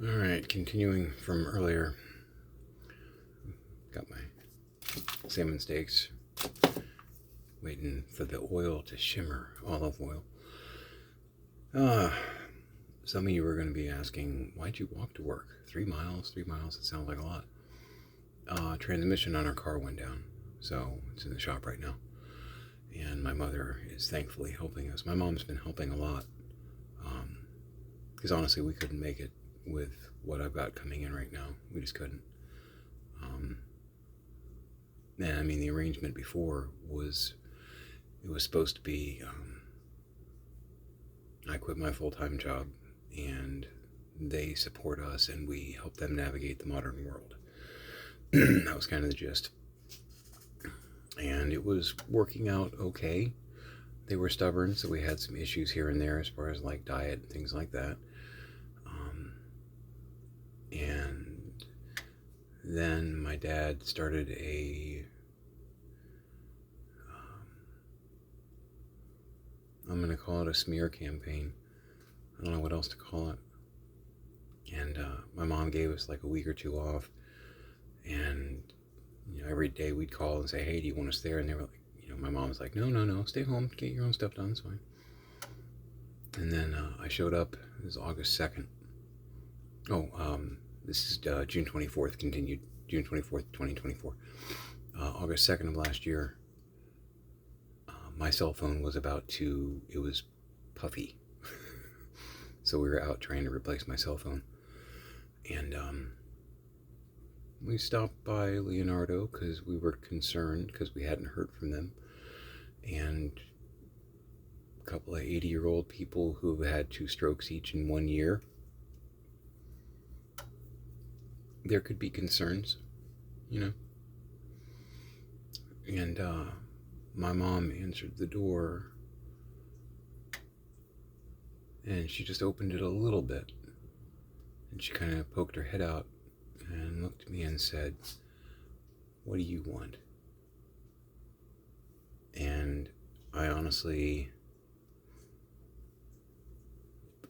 Alright, continuing from earlier. Got my salmon steaks. Waiting for the oil to shimmer, olive oil. Some of you are going to be asking, why'd you walk to work? 3 miles? 3 miles, it sounds like a lot. Transmission on our car went down, so it's in the shop right now. And my mother is thankfully helping us. My mom's been helping a lot. Because honestly, we couldn't make it with what I've got coming in right now. We just couldn't. And I mean, the arrangement before was, it was supposed to be, I quit my full-time job and they support us and we help them navigate the modern world. That was kind of the gist. And it was working out okay. They were stubborn, so we had some issues here and there as far as like diet and things like that. And then my dad started I'm going to call it a smear campaign. I don't know what else to call it. And my mom gave us like a week or two off. And, every day we'd call and say, hey, do you want us there? And they were like, my mom was like, no, stay home, get your own stuff done, it's fine. And then I showed up, it was August 2nd. This is June 24th, continued, June 24th, 2024. August 2nd of last year, my cell phone was it was puffy. So we were out trying to replace my cell phone. And we stopped by Leonardo because we were concerned because we hadn't heard from them. And a couple of 80-year-old people who have had 2 strokes each in 1 year. There could be concerns, And my mom answered the door and she just opened it a little bit. And she kind of poked her head out and looked at me and said, what do you want? And I honestly,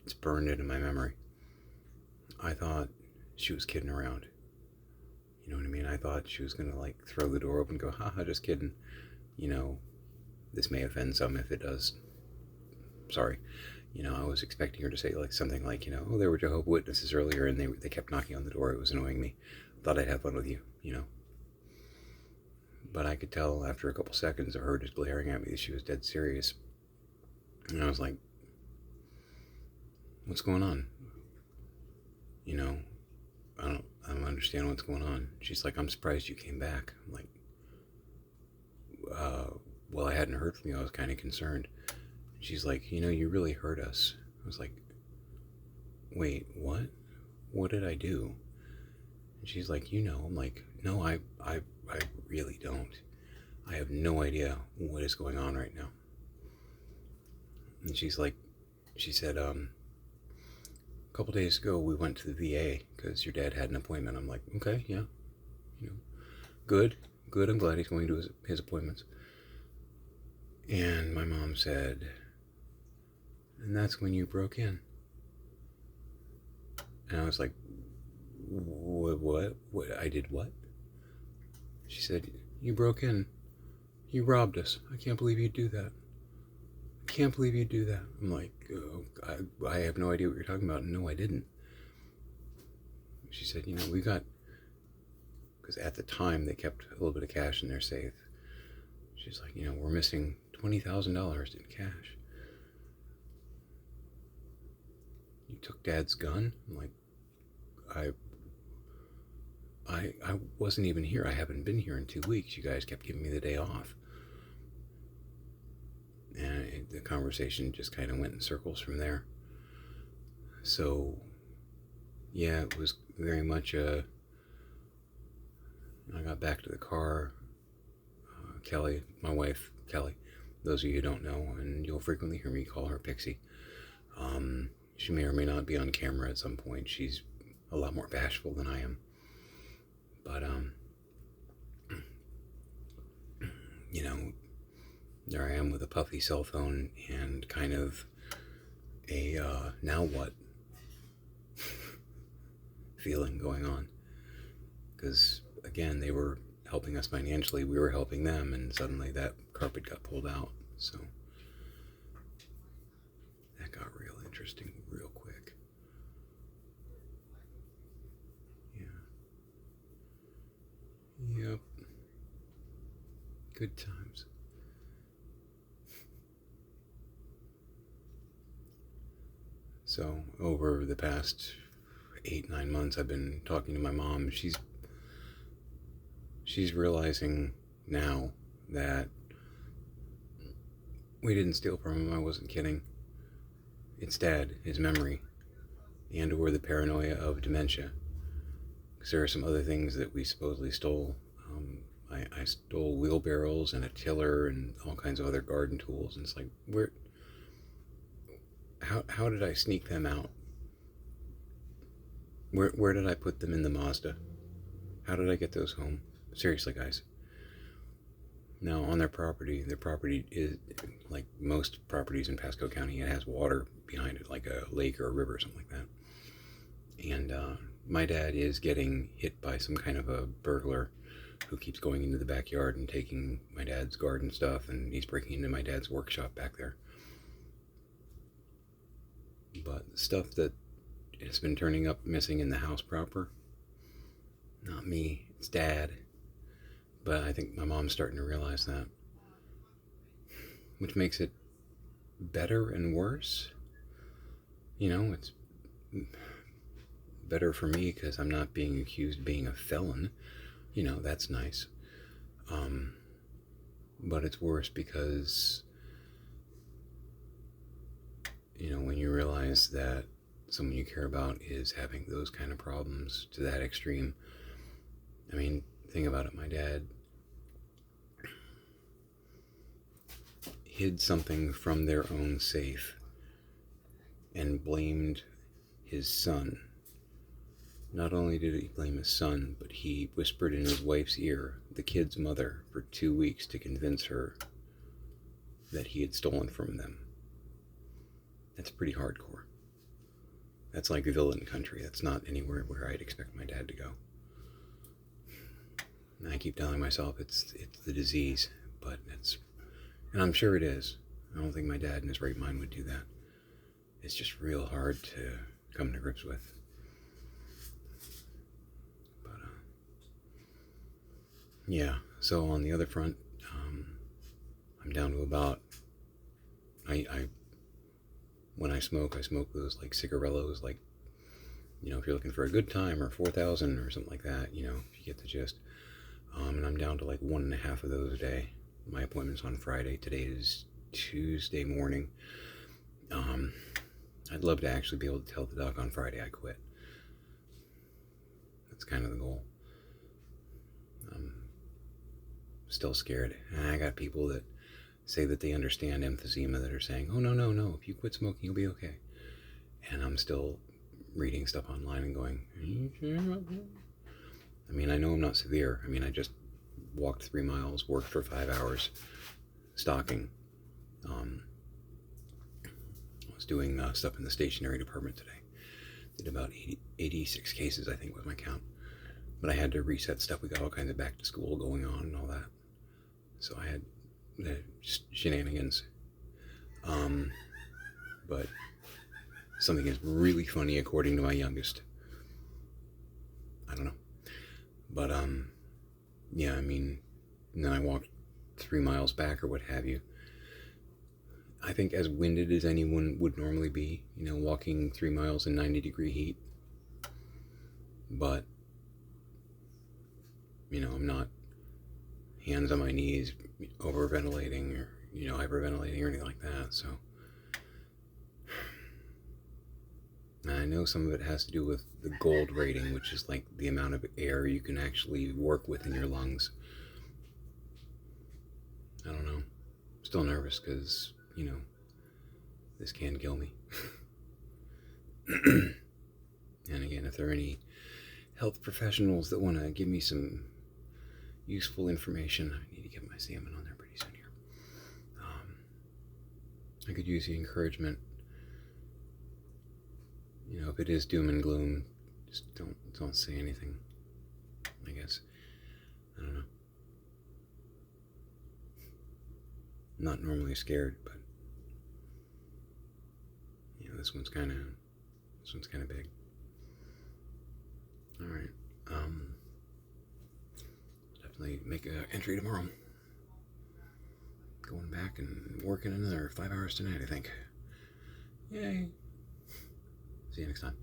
it's burned into my memory. I thought she was kidding around. You know what I mean? I thought she was going to like throw the door open and go, haha, just kidding. This may offend some. If it does, sorry. I was expecting her to say like something like, oh, there were Jehovah's Witnesses earlier and they kept knocking on the door. It was annoying me. Thought I'd have fun with you, But I could tell after a couple seconds of her just glaring at me that she was dead serious. And I was like, what's going on? I don't understand what's going on. She's like, I'm surprised you came back. I'm like, well, I hadn't heard from you. I was kind of concerned. She's like, you really hurt us. I was like, wait, what? What did I do? And she's like, I'm like, no, I really don't. I have no idea what is going on right now. And she said, a couple days ago we went to the VA because your dad had an appointment. I'm like, okay, yeah, good. I'm glad he's going to his appointments. And my mom said, and that's when you broke in. And I was like, what? I did what? She said, you broke in. You robbed us. I can't believe you'd do that. I can't believe you'd do that. I'm like, oh, I have no idea what you're talking about. No, I didn't. She said, we got, because at the time they kept a little bit of cash in their safe. She's like, we're missing $20,000 in cash. You took Dad's gun? I'm like, I wasn't even here. I haven't been here in 2 weeks. You guys kept giving me the day off. And the conversation just kind of went in circles from there. So, yeah, it was very much I got back to the car. Kelly, my wife, Kelly, those of you who don't know, and you'll frequently hear me call her Pixie. She may or may not be on camera at some point. She's a lot more bashful than I am. But, there I am with a puffy cell phone and kind of a, now what? feeling going on. Because, again, they were helping us financially, we were helping them, and suddenly that carpet got pulled out. So that got real interesting real quick. Yeah. Yep. Good times. So over the past 8-9 months, I've been talking to my mom. She's realizing now that we didn't steal from him. I wasn't kidding. It's Dad, his memory, and or the paranoia of dementia. Because there are some other things that we supposedly stole. I stole wheelbarrows and a tiller and all kinds of other garden tools. And it's like, how did I sneak them out? Where did I put them in the Mazda? How did I get those home? Seriously, guys. Now, on their property is like most properties in Pasco County. It has water behind it, like a lake or a river or something like that. And my dad is getting hit by some kind of a burglar who keeps going into the backyard and taking my dad's garden stuff, and he's breaking into my dad's workshop back there. But the stuff that has been turning up missing in the house proper, not me, it's Dad. But I think my mom's starting to realize that, which makes it better and worse. It's better for me because I'm not being accused of being a felon. That's nice. But it's worse because, when you realize that someone you care about is having those kind of problems to that extreme. I mean, think about it. My dad hid something from their own safe and blamed his son. Not only did he blame his son, but he whispered in his wife's ear, the kid's mother, for 2 weeks to convince her that he had stolen from them. That's pretty hardcore. That's like villain country. That's not anywhere where I'd expect my dad to go. And I keep telling myself it's the disease, but and I'm sure it is. I don't think my dad in his right mind would do that. It's just real hard to come to grips with. But yeah. So on the other front, I'm down to about. When I smoke those like cigarellos, like, if you're looking for a good time, or 4,000 or something like that, if you get the gist. And I'm down to like 1.5 of those a day. My appointment's on Friday. Today is Tuesday morning. I'd love to actually be able to tell the doc on Friday I quit. That's kind of the goal. I'm still scared. And I got people that say that they understand emphysema that are saying, oh, no, if you quit smoking, you'll be okay. And I'm still reading stuff online and going, are you sure about that? I mean, I know I'm not severe. I mean, I just walked 3 miles, worked for 5 hours, stocking. I was doing stuff in the stationery department today. Did about 86 cases, I think, was my count. But I had to reset stuff. We got all kinds of back to school going on and all that. So I had just shenanigans. But something is really funny according to my youngest. I don't know. But yeah, I mean, then I walked 3 miles back or what have you. I think as winded as anyone would normally be, walking 3 miles in 90-degree heat. But, I'm not hands on my knees overventilating or, hyperventilating or anything like that. So, and I know some of it has to do with the gold rating, which is like the amount of air you can actually work with in your lungs. I don't know. I'm still nervous because, this can kill me. And again, if there are any health professionals that want to give me some useful information, I need to get my salmon on there pretty soon here. I could use the encouragement. If it is doom and gloom, Just don't say anything. I guess. I don't know. I'm not normally scared, but this one's kind of big. All right. Definitely make an entry tomorrow. Going back and working another 5 hours tonight, I think. Yay. See you next time.